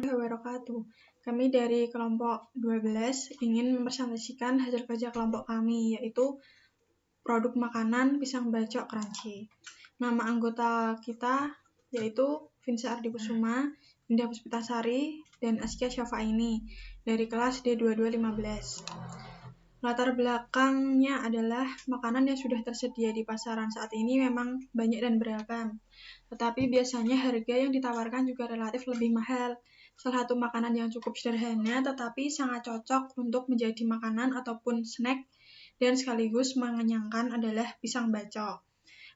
wabarakatuh. Kami dari kelompok 12 ingin mempresentasikan hasil kerja kelompok kami, yaitu produk makanan pisang bacok crunchy. Nama anggota kita yaitu Vinsa Ardikusuma, Indah Puspitasari, dan Askia Syafaini dari kelas D2215. Latar belakangnya adalah makanan yang sudah tersedia di pasaran saat ini memang banyak dan beragam, tetapi biasanya harga yang ditawarkan juga relatif lebih mahal. Salah satu makanan yang cukup sederhana tetapi sangat cocok untuk menjadi makanan ataupun snack dan sekaligus mengenyangkan adalah pisang bacok.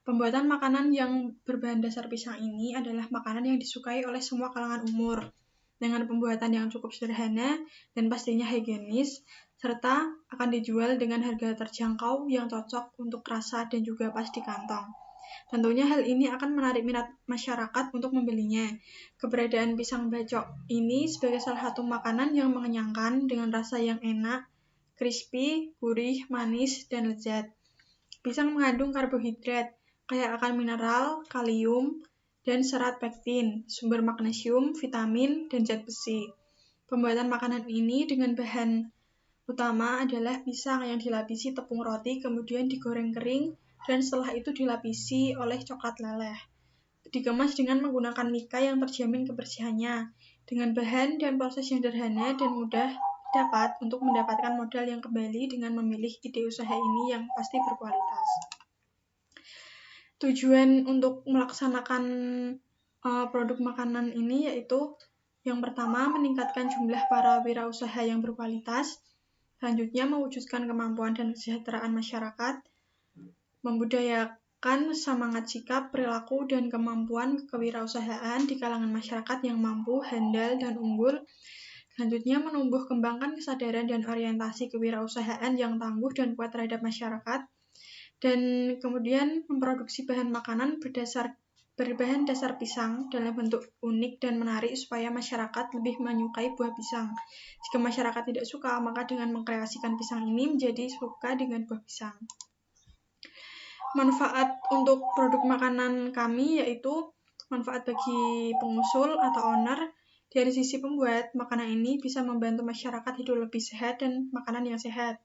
Pembuatan makanan yang berbahan dasar pisang ini adalah makanan yang disukai oleh semua kalangan umur, dengan pembuatan yang cukup sederhana dan pastinya higienis, serta akan dijual dengan harga terjangkau yang cocok untuk rasa dan juga pas di kantong. Tentunya hal ini akan menarik minat masyarakat untuk membelinya. Keberadaan pisang bacok ini sebagai salah satu makanan yang mengenyangkan dengan rasa yang enak, crispy, gurih, manis, dan lezat. Pisang mengandung karbohidrat, kaya akan mineral, kalium, dan serat pektin, sumber magnesium, vitamin, dan zat besi. Pembuatan makanan ini dengan bahan utama adalah pisang yang dilapisi tepung roti, kemudian digoreng kering, dan setelah itu dilapisi oleh coklat leleh. Dikemas dengan menggunakan mika yang terjamin kebersihannya, dengan bahan dan proses yang sederhana dan mudah dapat untuk mendapatkan modal yang kembali dengan memilih ide usaha ini yang pasti berkualitas. Tujuan untuk melaksanakan produk makanan ini yaitu yang pertama, meningkatkan jumlah para wirausaha yang berkualitas. Selanjutnya, mewujudkan kemampuan dan kesejahteraan masyarakat, membudayakan semangat sikap, perilaku, dan kemampuan kewirausahaan di kalangan masyarakat yang mampu, handal, dan unggul. Selanjutnya, menumbuh kembangkan kesadaran dan orientasi kewirausahaan yang tangguh dan kuat terhadap masyarakat. Dan kemudian, memproduksi bahan makanan berbahan dasar pisang dalam bentuk unik dan menarik supaya masyarakat lebih menyukai buah pisang. Jika masyarakat tidak suka, maka dengan mengkreasikan pisang ini menjadi suka dengan buah pisang. Manfaat untuk produk makanan kami yaitu manfaat bagi pengusul atau owner. Dari sisi pembuat, makanan ini bisa membantu masyarakat hidup lebih sehat dan makanan yang sehat.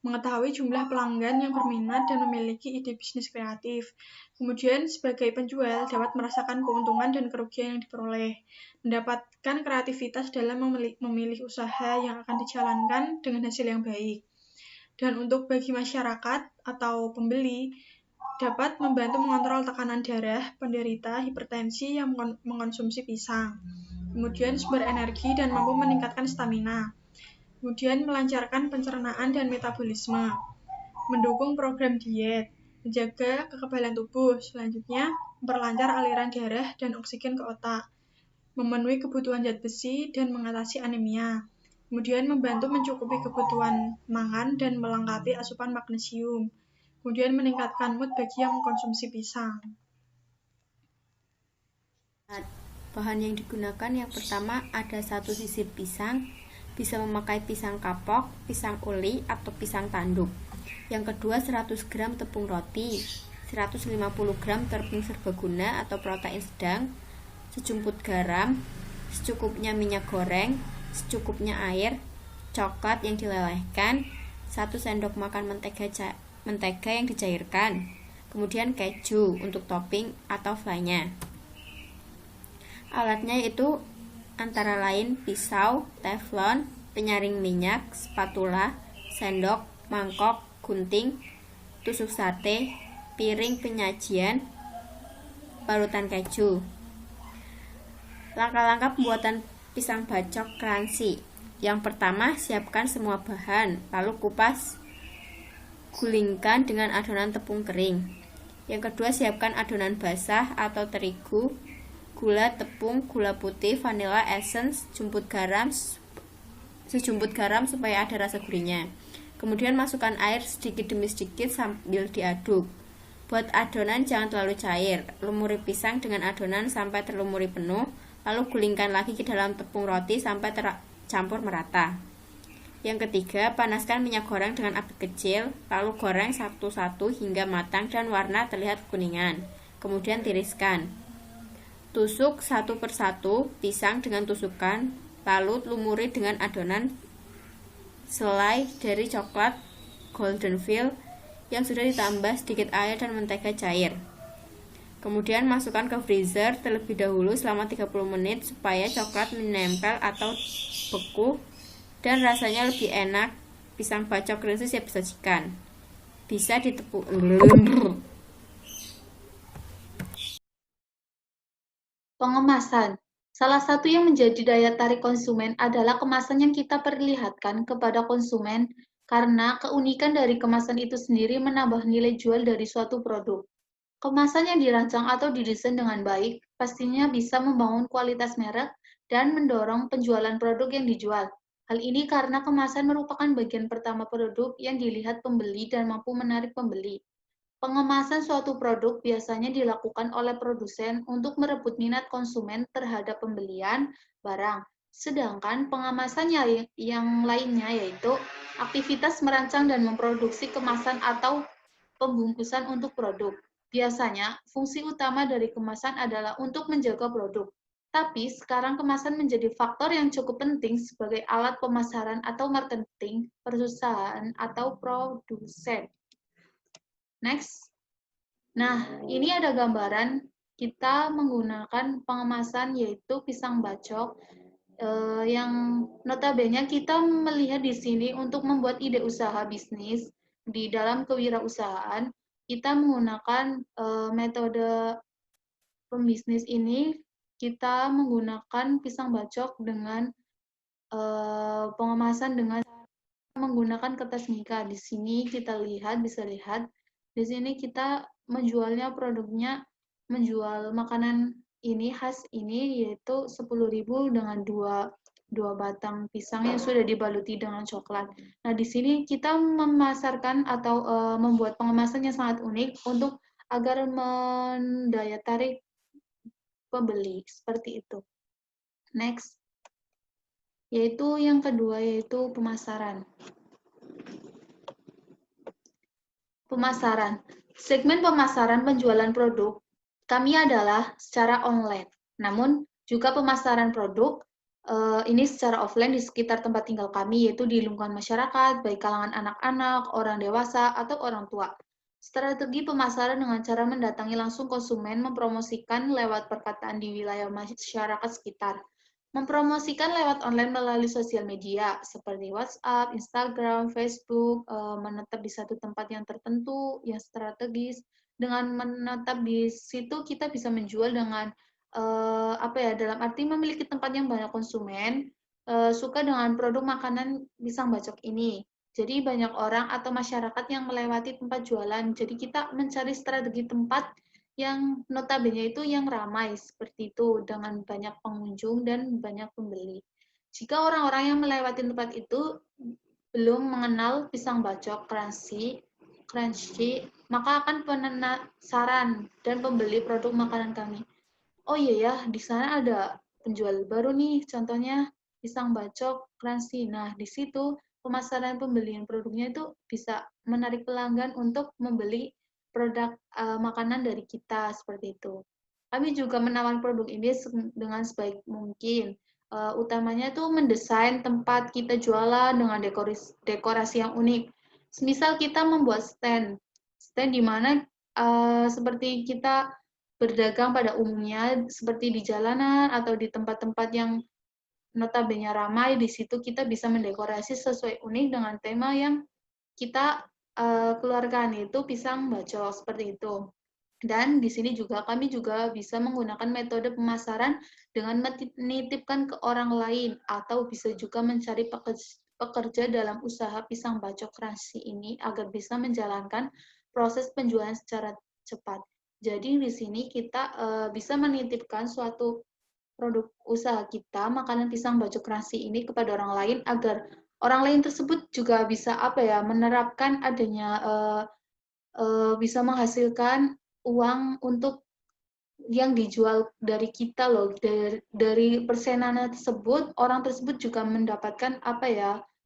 Mengetahui jumlah pelanggan yang berminat dan memiliki ide bisnis kreatif. Kemudian, sebagai penjual, dapat merasakan keuntungan dan kerugian yang diperoleh. Mendapatkan kreativitas dalam memilih usaha yang akan dijalankan dengan hasil yang baik. Dan untuk bagi masyarakat atau pembeli, dapat membantu mengontrol tekanan darah penderita hipertensi yang mengkonsumsi pisang. Kemudian, sumber energi dan mampu meningkatkan stamina. Kemudian melancarkan pencernaan dan metabolisme, mendukung program diet, menjaga kekebalan tubuh, selanjutnya memperlancar aliran darah dan oksigen ke otak, memenuhi kebutuhan zat besi dan mengatasi anemia, kemudian membantu mencukupi kebutuhan mangan dan melengkapi asupan magnesium, kemudian meningkatkan mood bagi yang mengkonsumsi pisang. Bahan yang digunakan yang pertama ada satu sisir pisang, bisa memakai pisang kapok, pisang uli, atau pisang tanduk. Yang kedua 100 gram tepung roti, 150 gram tepung serbaguna atau protein sedang, sejumput garam, secukupnya minyak goreng, secukupnya air, coklat yang dilelehkan, 1 sendok makan mentega yang dicairkan, kemudian keju untuk topping atau fly-nya. Alatnya itu antara lain pisau, teflon, penyaring minyak, spatula, sendok, mangkok, gunting, tusuk sate, piring penyajian, parutan keju. Langkah-langkah pembuatan pisang bacok crunchy. Yang pertama, siapkan semua bahan, lalu kupas, gulingkan dengan adonan tepung kering. Yang kedua, siapkan adonan basah atau terigu, gula, tepung, gula putih, vanilla essence, sejumput garam supaya ada rasa gurihnya. Kemudian masukkan air sedikit demi sedikit sambil diaduk. Buat adonan jangan terlalu cair. Lumuri pisang dengan adonan sampai terlumuri penuh, lalu gulingkan lagi ke dalam tepung roti sampai tercampur merata. Yang ketiga, panaskan minyak goreng dengan api kecil, lalu goreng satu-satu hingga matang dan warna terlihat kuningan. Kemudian tiriskan. Tusuk satu persatu pisang dengan tusukan, lalu lumuri dengan adonan selai dari coklat Goldenfield yang sudah ditambah sedikit air dan mentega cair. Kemudian masukkan ke freezer terlebih dahulu selama 30 menit supaya coklat menempel atau beku dan rasanya lebih enak. Pisang bacok crunchy siap disajikan. Bisa ditepung. Pengemasan. Salah satu yang menjadi daya tarik konsumen adalah kemasan yang kita perlihatkan kepada konsumen karena keunikan dari kemasan itu sendiri menambah nilai jual dari suatu produk. Kemasan yang dirancang atau didesain dengan baik pastinya bisa membangun kualitas merek dan mendorong penjualan produk yang dijual. Hal ini karena kemasan merupakan bagian pertama produk yang dilihat pembeli dan mampu menarik pembeli. Pengemasan suatu produk biasanya dilakukan oleh produsen untuk merebut minat konsumen terhadap pembelian barang. Sedangkan pengemasan yang lainnya yaitu aktivitas merancang dan memproduksi kemasan atau pembungkusan untuk produk. Biasanya, fungsi utama dari kemasan adalah untuk menjaga produk. Tapi sekarang kemasan menjadi faktor yang cukup penting sebagai alat pemasaran atau marketing perusahaan atau produsen. Next. Nah, ini ada gambaran kita menggunakan pengemasan yaitu pisang bacok yang notabene kita melihat di sini untuk membuat ide usaha bisnis di dalam kewirausahaan, kita menggunakan metode pembisnis ini, kita menggunakan pisang bacok dengan pengemasan dengan menggunakan kertas mika. Di sini kita bisa lihat, di sini kita menjualnya produknya, menjual makanan ini khas ini yaitu 10.000 dengan dua batang pisang yang sudah dibaluti dengan coklat. Nah, di sini kita memasarkan atau membuat pengemasan yang sangat unik untuk agar mendaya tarik pembeli seperti itu. Next. Yaitu yang kedua yaitu pemasaran. Pemasaran. Segmen pemasaran penjualan produk kami adalah secara online. Namun juga pemasaran produk ini secara offline di sekitar tempat tinggal kami, yaitu di lingkungan masyarakat, baik kalangan anak-anak, orang dewasa, atau orang tua. Strategi pemasaran dengan cara mendatangi langsung konsumen, mempromosikan lewat perkataan di wilayah masyarakat sekitar. Mempromosikan lewat online melalui sosial media seperti WhatsApp, Instagram, Facebook, menetap di satu tempat yang tertentu, yang strategis. Dengan menetap di situ kita bisa menjual dengan dalam arti memiliki tempat yang banyak konsumen suka dengan produk makanan pisang bacok ini. Jadi banyak orang atau masyarakat yang melewati tempat jualan. Jadi kita mencari strategi tempat yang notabene itu yang ramai seperti itu dengan banyak pengunjung dan banyak pembeli. Jika orang-orang yang melewati tempat itu belum mengenal pisang bacok crunchy, maka akan penasaran dan pembeli produk makanan kami. Oh iya ya, di sana ada penjual baru nih, contohnya pisang bacok crunchy. Nah, di situ pemasaran pembelian produknya itu bisa menarik pelanggan untuk membeli produk makanan dari kita seperti itu. Kami juga menawarkan produk ini dengan sebaik mungkin. Utamanya itu mendesain tempat kita jualan dengan dekorasi yang unik. Semisal kita membuat stand di mana seperti kita berdagang pada umumnya seperti di jalanan atau di tempat-tempat yang notabene ramai, di situ kita bisa mendekorasi sesuai unik dengan tema yang kita keluarkan, yaitu pisang bacok seperti itu. Dan di sini juga kami juga bisa menggunakan metode pemasaran dengan menitipkan ke orang lain atau bisa juga mencari pekerja dalam usaha pisang bacok crunchy ini agar bisa menjalankan proses penjualan secara cepat. Jadi di sini kita bisa menitipkan suatu produk usaha kita, makanan pisang bacok crunchy ini kepada orang lain agar orang lain tersebut juga bisa menerapkan adanya bisa menghasilkan uang untuk yang dijual dari kita loh, dari persenan tersebut orang tersebut juga mendapatkan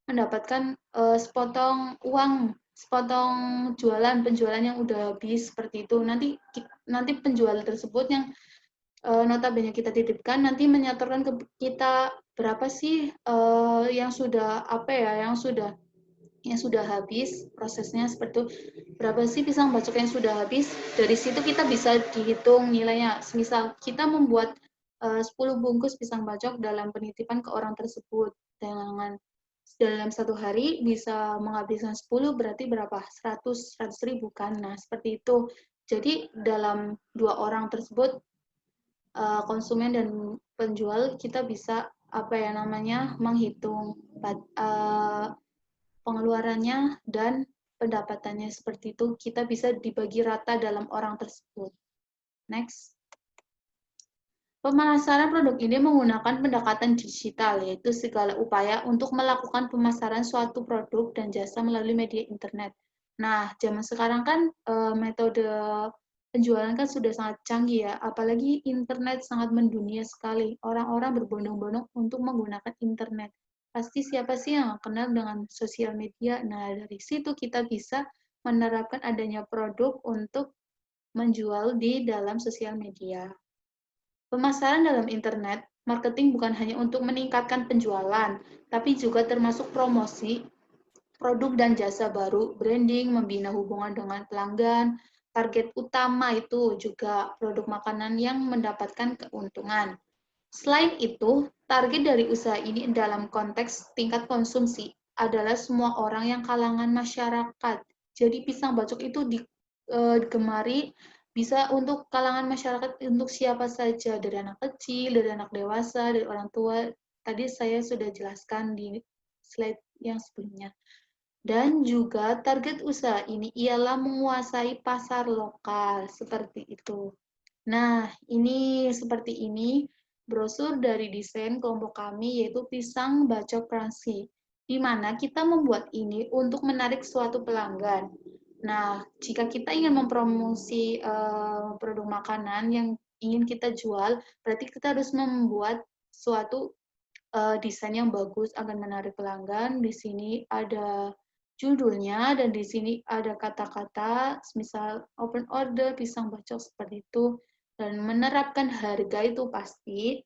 mendapatkan sepotong uang, sepotong penjualan yang udah habis seperti itu. Nanti penjual tersebut yang notabene kita titipkan, nanti menyetorkan ke kita berapa sih yang sudah habis prosesnya, seperti itu. Berapa sih pisang bacok yang sudah habis? Dari situ kita bisa dihitung nilainya. Misal kita membuat 10 bungkus pisang bacok dalam penitipan ke orang tersebut, dalam 1 hari bisa menghabiskan 10, berarti berapa? 100 ribu kan? Nah, seperti itu. Jadi dalam 2 orang tersebut, konsumen dan penjual, kita bisa menghitung pengeluarannya dan pendapatannya. Seperti itu, kita bisa dibagi rata dalam orang tersebut. Next. Pemasaran produk ini menggunakan pendekatan digital, yaitu segala upaya untuk melakukan pemasaran suatu produk dan jasa melalui media internet. Nah, zaman sekarang kan metode penjualan kan sudah sangat canggih ya, apalagi internet sangat mendunia sekali. Orang-orang berbondong-bondong untuk menggunakan internet. Pasti siapa sih yang kenal dengan sosial media? Nah, dari situ kita bisa menerapkan adanya produk untuk menjual di dalam sosial media. Pemasaran dalam internet, marketing bukan hanya untuk meningkatkan penjualan, tapi juga termasuk promosi produk dan jasa baru, branding, membina hubungan dengan pelanggan. Target utama itu juga produk makanan yang mendapatkan keuntungan. Selain itu, target dari usaha ini dalam konteks tingkat konsumsi adalah semua orang yang kalangan masyarakat. Jadi pisang bacok itu digemari bisa untuk kalangan masyarakat, untuk siapa saja, dari anak kecil, dari anak dewasa, dari orang tua. Tadi saya sudah jelaskan di slide yang sebelumnya. Dan juga target usaha ini ialah menguasai pasar lokal, seperti itu. Nah, ini seperti ini brosur dari desain kelompok kami, yaitu pisang bacok crunchy, di mana kita membuat ini untuk menarik suatu pelanggan. Nah, jika kita ingin mempromosi produk makanan yang ingin kita jual, berarti kita harus membuat suatu desain yang bagus agar menarik pelanggan. Di sini ada judulnya dan di sini ada kata-kata, misal open order, pisang bacok, seperti itu. Dan menerapkan harga itu pasti.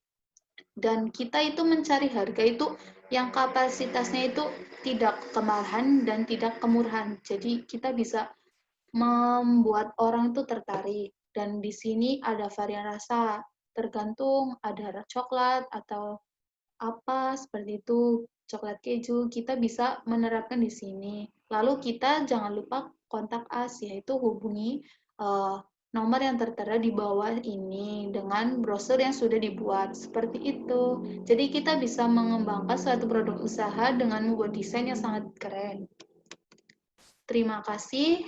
Dan kita itu mencari harga itu yang kapasitasnya itu tidak kemahalan dan tidak kemurahan. Jadi kita bisa membuat orang itu tertarik. Dan di sini ada varian rasa, tergantung ada coklat atau apa seperti itu, coklat keju, kita bisa menerapkan di sini. Lalu kita jangan lupa kontak us, yaitu hubungi nomor yang tertera di bawah ini dengan brosur yang sudah dibuat, seperti itu. Jadi kita bisa mengembangkan suatu produk usaha dengan membuat desain yang sangat keren. Terima kasih.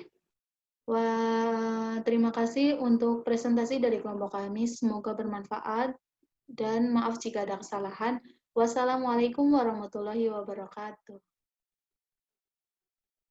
Terima kasih untuk presentasi dari kelompok kami. Semoga bermanfaat dan maaf jika ada kesalahan. Wassalamualaikum warahmatullahi wabarakatuh.